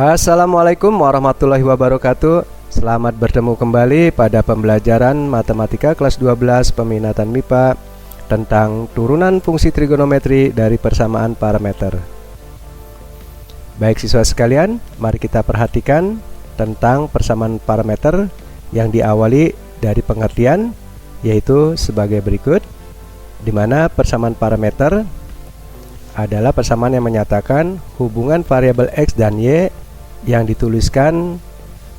Assalamualaikum warahmatullahi wabarakatuh. Selamat bertemu kembali pada pembelajaran Matematika kelas 12 peminatan MIPA tentang turunan fungsi trigonometri dari persamaan parameter. Baik siswa sekalian, mari kita perhatikan tentang persamaan parameter yang diawali dari pengertian, yaitu sebagai berikut, di mana persamaan parameter adalah persamaan yang menyatakan hubungan variabel X dan Y yang dituliskan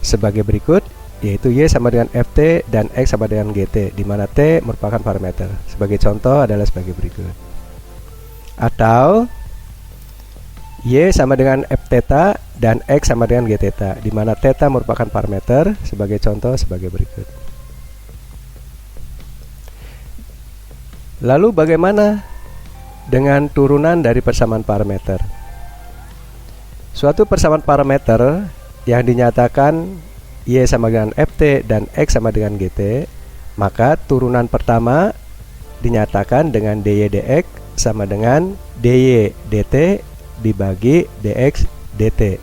sebagai berikut, yaitu Y sama dengan Ft dan X sama dengan Gt, di mana T merupakan parameter. Sebagai contoh adalah sebagai berikut. Atau Y sama dengan Fθ dan X sama dengan Gθ, di mana θ merupakan parameter. Sebagai contoh sebagai berikut. Lalu bagaimana dengan turunan dari persamaan parameter? Suatu persamaan parameter yang dinyatakan Y sama dengan Ft dan X sama dengan Gt, maka turunan pertama dinyatakan dengan dy dx sama dengan dy dt dibagi dx dt.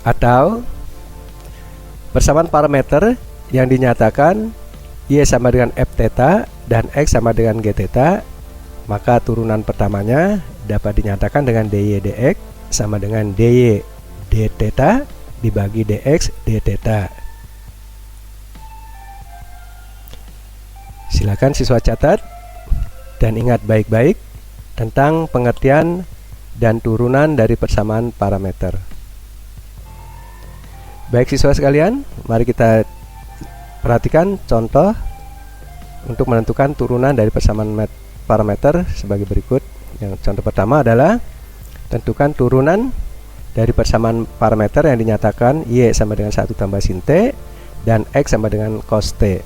Atau persamaan parameter yang dinyatakan Y sama dengan Fθ dan X sama dengan Gθ, maka turunan pertamanya dapat dinyatakan dengan dy dx sama dengan dy dθ dibagi dx dθ. Silakan siswa catat dan ingat baik-baik tentang pengertian dan turunan dari persamaan parameter. Baik siswa sekalian, mari kita perhatikan contoh untuk menentukan turunan dari persamaan parameter sebagai berikut. Yang contoh pertama adalah tentukan turunan dari persamaan parameter yang dinyatakan Y sama dengan 1 tambah sin T dan X sama dengan cos T.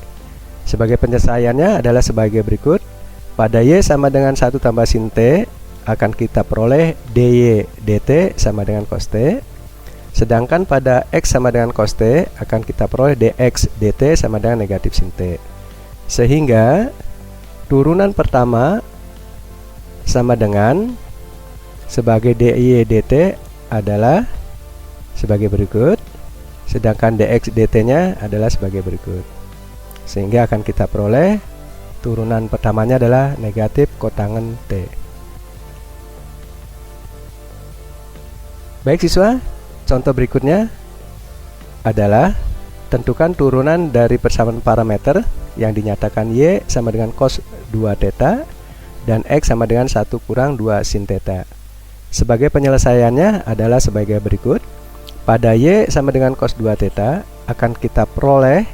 Sebagai penyelesaiannya adalah sebagai berikut. Pada Y sama dengan 1 tambah sin T akan kita peroleh dy dt sama dengan cos T. Sedangkan pada X sama dengan cos T akan kita peroleh dx dt sama dengan negatif sin T. Sehingga turunan pertama sama dengan sebagai dy dt adalah sebagai berikut, sedangkan dx dt nya adalah sebagai berikut. Sehingga akan kita peroleh turunan pertamanya adalah negatif kotangen T. Baik siswa, contoh berikutnya adalah tentukan turunan dari persamaan parameter yang dinyatakan Y sama dengan cos 2θ dan X sama dengan 1 kurang 2 sin θ. Sebagai penyelesaiannya adalah sebagai berikut. Pada Y sama dengan cos 2θ akan kita peroleh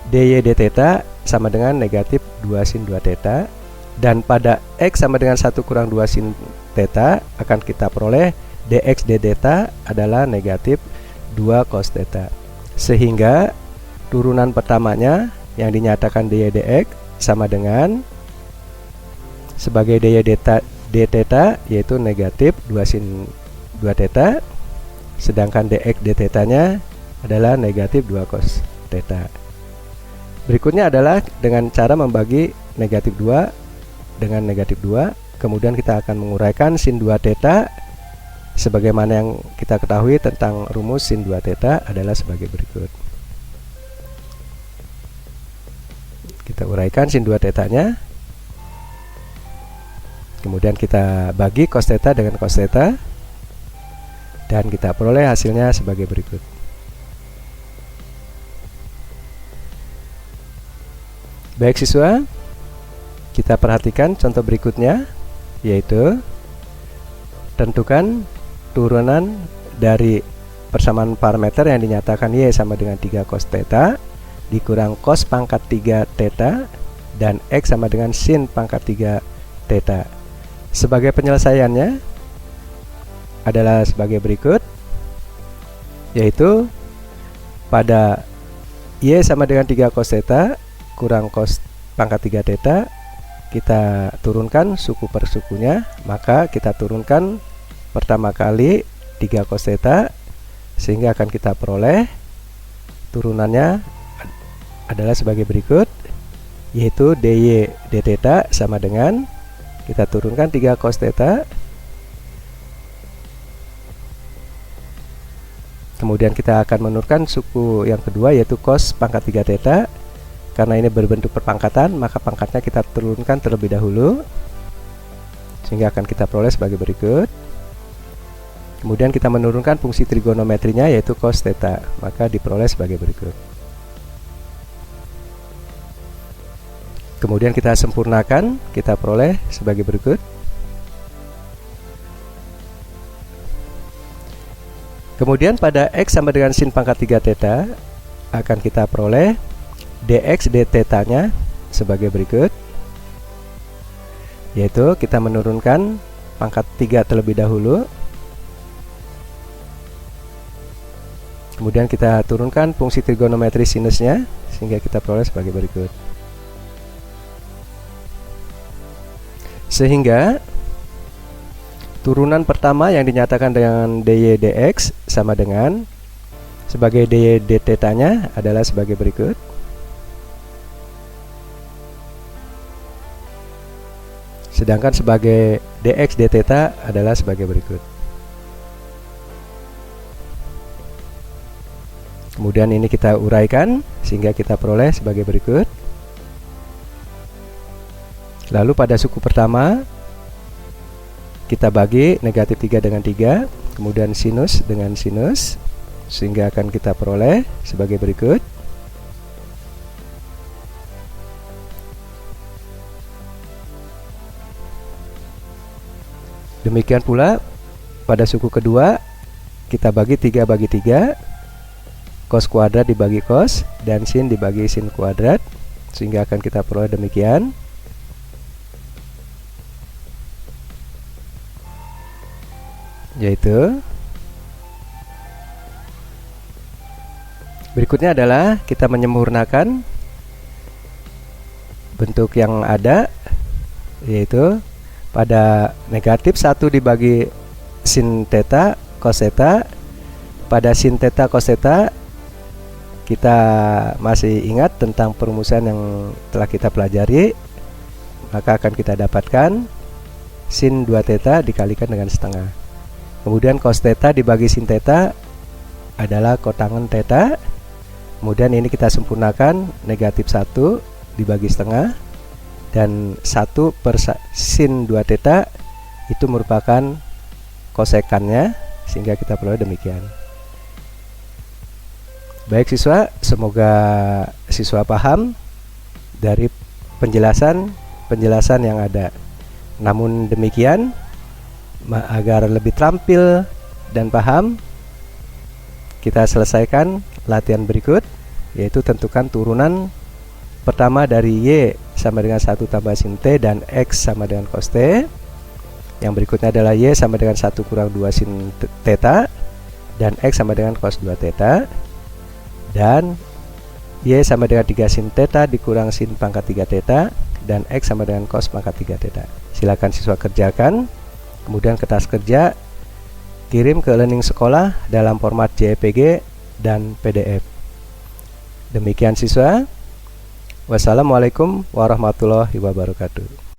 dy dθ sama dengan negatif 2 sin 2θ, dan pada X sama dengan 1 kurang 2 sin θ akan kita peroleh dx dθ adalah negatif 2 cos θ. Sehingga turunan pertamanya yang dinyatakan dy dx sama dengan sebagai dy dθ yaitu negatif 2 sin 2θ, sedangkan dx dθ nya adalah negatif 2 cos θ. Berikutnya adalah dengan cara membagi negatif 2 dengan negatif 2, kemudian kita akan menguraikan sin 2θ sebagaimana yang kita ketahui tentang rumus sin 2θ adalah sebagai berikut. Kita uraikan sin 2θ nya, kemudian kita bagi cos θ dengan cos θ, dan kita peroleh hasilnya sebagai berikut. Baik siswa, kita perhatikan contoh berikutnya, yaitu tentukan turunan dari persamaan parameter yang dinyatakan Y sama dengan 3 cos θ dikurang cos pangkat 3 θ dan X sama dengan sin pangkat 3 θ. Sebagai penyelesaiannya adalah sebagai berikut, yaitu pada Y sama dengan 3 cos θ kurang cos pangkat 3 θ kita turunkan suku per sukunya, maka kita turunkan pertama kali 3 cos θ sehingga akan kita peroleh turunannya adalah sebagai berikut, yaitu dy dθ sama dengan kita turunkan 3 cos θ Kemudian kita akan menurunkan suku yang kedua, yaitu cos pangkat 3 theta. Karena ini berbentuk perpangkatan, maka pangkatnya kita turunkan terlebih dahulu, sehingga akan kita peroleh sebagai berikut. Kemudian kita menurunkan fungsi trigonometrinya, yaitu cos theta, maka diperoleh sebagai berikut. Kemudian kita sempurnakan, kita peroleh sebagai berikut. Kemudian pada X sama dengan sin pangkat 3 theta akan kita peroleh dx d theta nya sebagai berikut, yaitu kita menurunkan pangkat 3 terlebih dahulu, kemudian kita turunkan fungsi trigonometri sinusnya, sehingga kita peroleh sebagai berikut. Sehingga turunan pertama yang dinyatakan dengan dy dx sama dengan sebagai dy d theta nya adalah sebagai berikut. Sedangkan sebagai dx d theta adalah sebagai berikut. Kemudian ini kita uraikan sehingga kita peroleh sebagai berikut. Lalu pada suku pertama kita bagi negatif 3 dengan 3, kemudian sinus dengan sinus, sehingga akan kita peroleh sebagai berikut. Demikian pula pada suku kedua kita bagi 3 bagi 3, cos kuadrat dibagi cos dan sin dibagi sin kuadrat, sehingga akan kita peroleh demikian. Yaitu berikutnya adalah kita menyempurnakan bentuk yang ada, yaitu pada negatif 1 dibagi sin theta cos theta. Pada sin theta cos theta kita masih ingat tentang perumusan yang telah kita pelajari, maka akan kita dapatkan sin 2 theta dikalikan dengan setengah. Kemudian cos theta dibagi sin theta adalah kotangen theta. Kemudian ini kita sempurnakan, negatif 1 dibagi setengah, dan 1 per sin 2 theta itu merupakan kosekannya, sehingga kita peroleh demikian. Baik siswa, semoga siswa paham dari penjelasan yang ada. Namun demikian, agar lebih terampil dan paham, kita selesaikan latihan berikut, yaitu tentukan turunan pertama dari Y sama dengan 1 tambah sin T dan X sama dengan cos T. Yang berikutnya adalah Y sama dengan 1 kurang 2 sin theta dan X sama dengan cos 2 theta, dan Y sama dengan 3 sin theta dikurang sin pangkat 3 theta dan X sama dengan cos pangkat 3 theta. Silakan siswa kerjakan, kemudian kertas kerja kirim ke learning sekolah dalam format JPG dan PDF. Demikian siswa. Wassalamualaikum warahmatullahi wabarakatuh.